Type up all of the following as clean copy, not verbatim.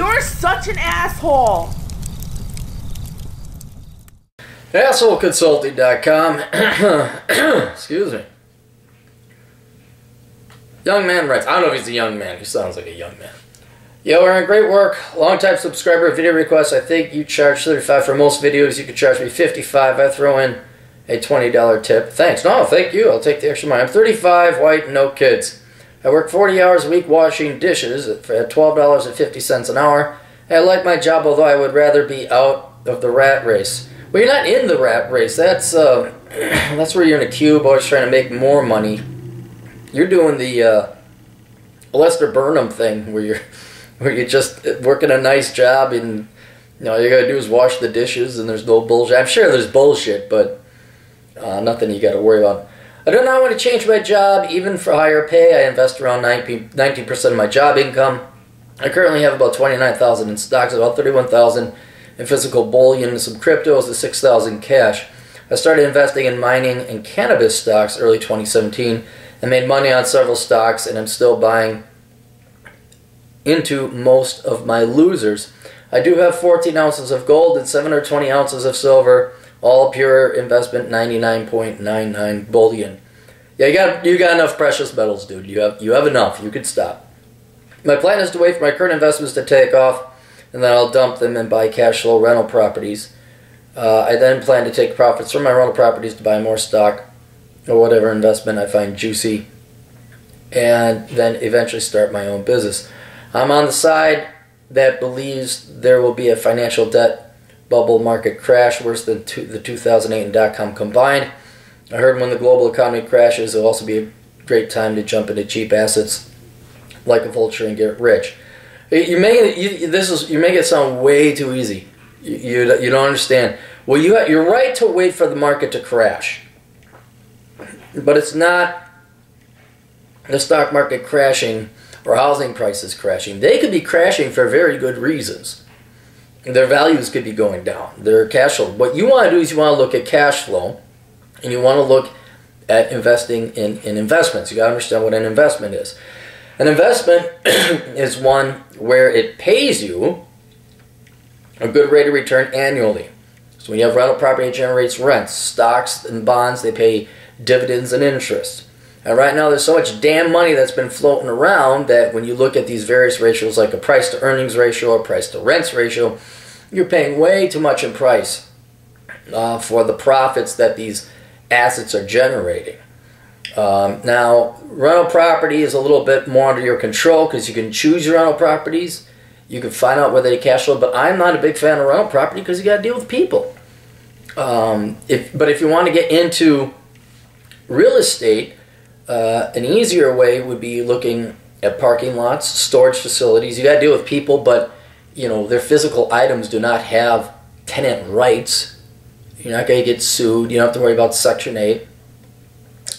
You're such an asshole. AssholeConsulting.com. Excuse me. Young man writes. I don't know if he's a young man. He sounds like a young man. Yo, Aaron, great work. Long-time subscriber. Video request. I think you charge $35 for most videos. You could charge me $55. I throw in a $20 tip. Thanks. No, thank you. I'll take the extra money. I'm 35, white, no kids. I work 40 hours a week washing dishes at $12.50 an hour. I like my job, although I would rather be out of the rat race. Well, you're not in the rat race. That's where you're in a cube always trying to make more money. You're doing the Lester Burnham thing where you're just working a nice job and all you gotta do is wash the dishes and there's no bullshit. I'm sure there's bullshit, but nothing you gotta worry about. I do not want to change my job, even for higher pay. I invest around 19% of my job income. I currently have about $29,000 in stocks, about $31,000 in physical bullion, and some cryptos, and $6,000 cash. I started investing in mining and cannabis stocks early 2017 and made money on several stocks, and I'm still buying into most of my losers. I do have 14 ounces of gold and 720 ounces of silver, all pure investment, 99.99 bullion. Yeah, you got enough precious metals, dude. You have enough. You could stop. My plan is to wait for my current investments to take off, and then I'll dump them and buy cash flow rental properties. I then plan to take profits from my rental properties to buy more stock or whatever investment I find juicy, and then eventually start my own business. I'm on the side that believes there will be a financial debt bubble market crash worse than the 2008 and dot-com combined. I heard when the global economy crashes, it will also be a great time to jump into cheap assets like a vulture and get rich. You're making it sound way too easy. You don't understand. Well, you're right to wait for the market to crash, but it's not the stock market crashing or housing prices crashing. They could be crashing for very good reasons. Their values could be going down. Their cash flow. What you want to do is you want to look at cash flow, and you want to look at investing in investments. You got to understand what an investment is. An investment is one where it pays you a good rate of return annually. So when you have rental property, it generates rents. Stocks and bonds, they pay dividends and interest. And right now there's so much damn money that's been floating around that when you look at these various ratios like a price to earnings ratio or price to rents ratio, you're paying way too much in price for the profits that these assets are generating. Now, rental property is a little bit more under your control because you can choose your rental properties. You can find out whether they cash flow, but I'm not a big fan of rental property because you got to deal with people. But if you want to get into real estate, an easier way would be looking at parking lots, storage facilities. You got to deal with people, but their physical items do not have tenant rights. You're not going to get sued. You don't have to worry about Section 8.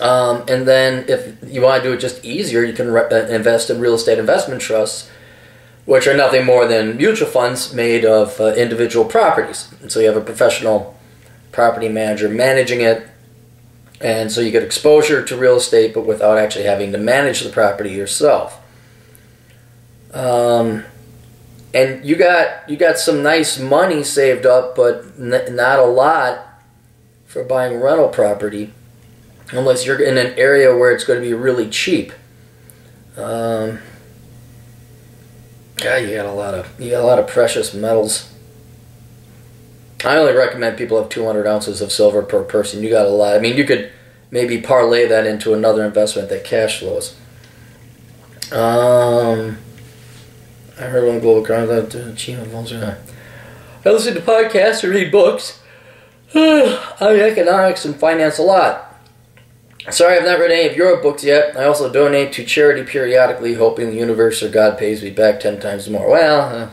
And then if you want to do it just easier, you can invest in real estate investment trusts, which are nothing more than mutual funds made of individual properties. And so you have a professional property manager managing it, and so you get exposure to real estate, but without actually having to manage the property yourself. And you got some nice money saved up, but not a lot for buying rental property, unless you're in an area where it's going to be really cheap. God, you got a lot of precious metals. I only recommend people have 200 ounces of silver per person. You got a lot. I mean, you could maybe parlay that into another investment that cash flows. I heard one global crime that achievement vulture. I listen to podcasts or read books on economics and finance a lot. Sorry, I've not read any of your books yet. I also donate to charity periodically, hoping the universe or God pays me back 10 times more. Well,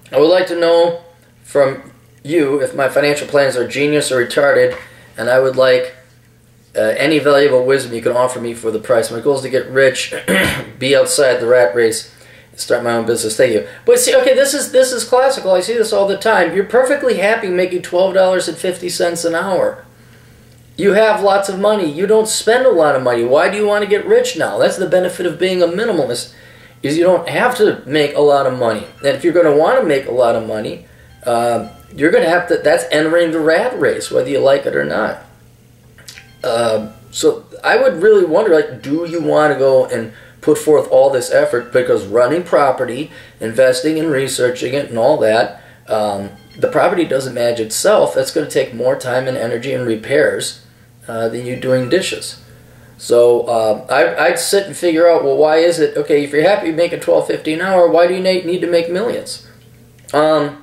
I would like to know from you if my financial plans are genius or retarded, and I would like any valuable wisdom you can offer me for the price. My goal is to get rich, be outside the rat race, and start my own business. Thank you. But see, okay, this is classical. I see this all the time. You're perfectly happy making $12.50 an hour. You have lots of money. You don't spend a lot of money. Why do you want to get rich now? That's the benefit of being a minimalist. is you don't have to make a lot of money. And if you're going to want to make a lot of money, you're going to have to, that's entering the rat race, whether you like it or not. So I would really wonder, like, do you want to go and put forth all this effort? Because running property, investing and researching it and all that, the property doesn't manage itself. That's going to take more time and energy and repairs than you doing dishes. So I'd sit and figure out, well, why is it, okay, if you're happy making $12.50 an hour, why do you need to make millions? Now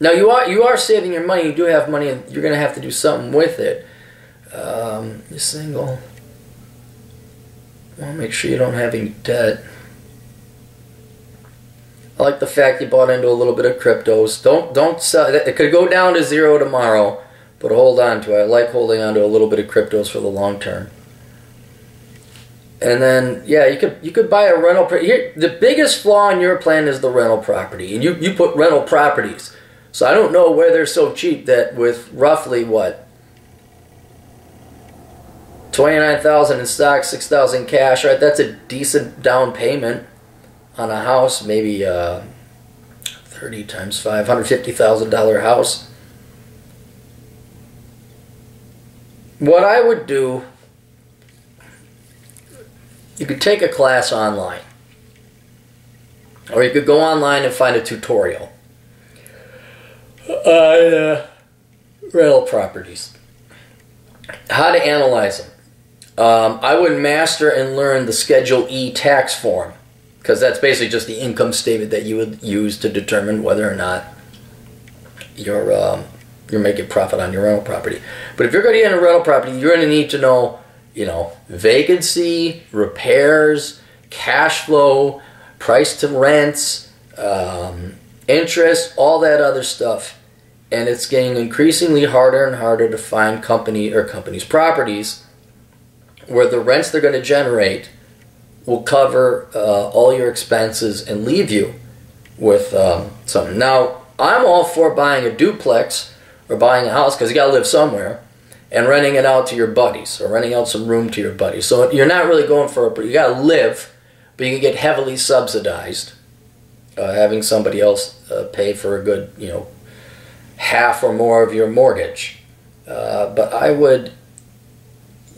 you are saving your money. You do have money, and you're going to have to do something with it. You're single. Well, make sure you don't have any debt. I like the fact you bought into a little bit of cryptos. Don't sell. It could go down to zero tomorrow, but hold on to it. I like holding on to a little bit of cryptos for the long term. And then, yeah, you could buy a rental. Here, the biggest flaw in your plan is the rental property, and you put rental properties. So I don't know where they're so cheap that with roughly what, $29,000 in stock, $6,000 cash, right? That's a decent down payment on a house, maybe 30 times 5, $150,000 house. What I would do, you could take a class online, or you could go online and find a tutorial on rental properties, how to analyze them. I would master and learn the Schedule E tax form, because that's basically just the income statement that you would use to determine whether or not you're making profit on your rental property. But if you're going to get in a rental property, you're going to need to know, vacancy, repairs, cash flow, price to rents, interest, all that other stuff. And it's getting increasingly harder and harder to find companies' properties where the rents they're going to generate will cover all your expenses and leave you with something. Now, I'm all for buying a duplex or buying a house, because you got to live somewhere, and renting it out to your buddies, or renting out some room to your buddies. So you're not really going for it, but you got to live, but you can get heavily subsidized, having somebody else pay for a good, half or more of your mortgage. But I would,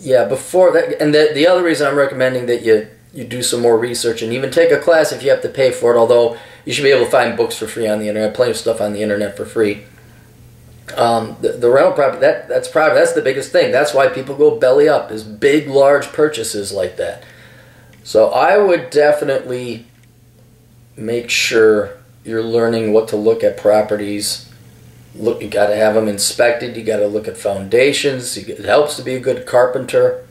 before that, and the other reason I'm recommending that you do some more research and even take a class if you have to pay for it, although you should be able to find books for free on the internet, plenty of stuff on the internet for free. The rental property, that's private. That's the biggest thing. That's why people go belly up, is big, large purchases like that. So I would definitely make sure you're learning what to look at properties. Look, you got to have them inspected. You got to look at foundations. It helps to be a good carpenter.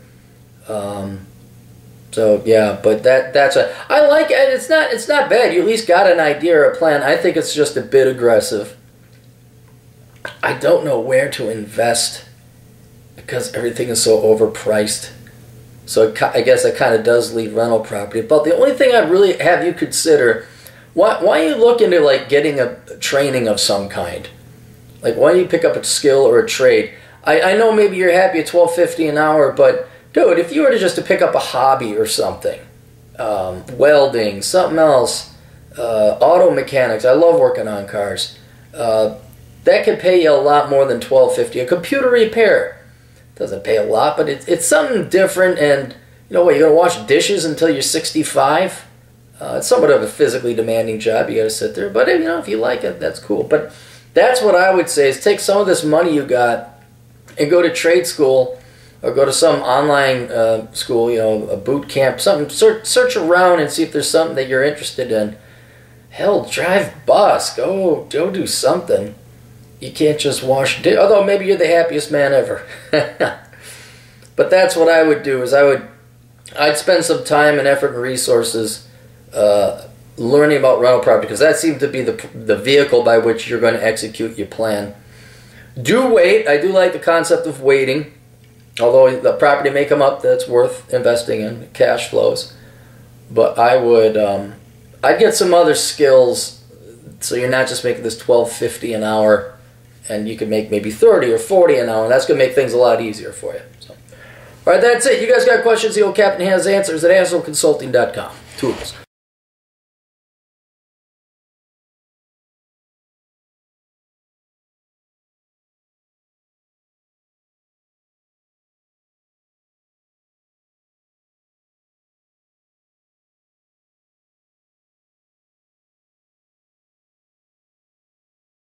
So yeah, but I like it. It's not bad. You at least got an idea or a plan. I think it's just a bit aggressive. I don't know where to invest because everything is so overpriced. So I guess that kind of does leave rental property. But the only thing I'd really have you consider, why don't you look into like getting a training of some kind? Like, why don't you pick up a skill or a trade? I know maybe you're happy at $12.50 an hour, but dude, if you were to pick up a hobby or something, welding, something else, auto mechanics, I love working on cars, that could pay you a lot more than $12.50. A computer repair doesn't pay a lot, but it's something different. And you're going to wash dishes until you're 65? It's somewhat of a physically demanding job. You got to sit there, but if you like it, that's cool. But that's what I would say, is take some of this money you got and go to trade school, or go to some online school, a boot camp, something. Search around and see if there's something that you're interested in. Hell, drive bus, go do something. You can't just wash dishes, although maybe you're the happiest man ever. But that's what I would do, is I'd spend some time and effort and resources learning about rental property, because that seems to be the vehicle by which you're going to execute your plan. Do wait. I do like the concept of waiting, although the property may come up that's worth investing in, cash flows. But I would, I'd get some other skills, so you're not just making this $12.50 an hour, and you could make maybe $30 or $40 an hour, and that's going to make things a lot easier for you. So, all right, that's it. You guys got questions? The old Captain has answers at AstroConsulting.com. Tools.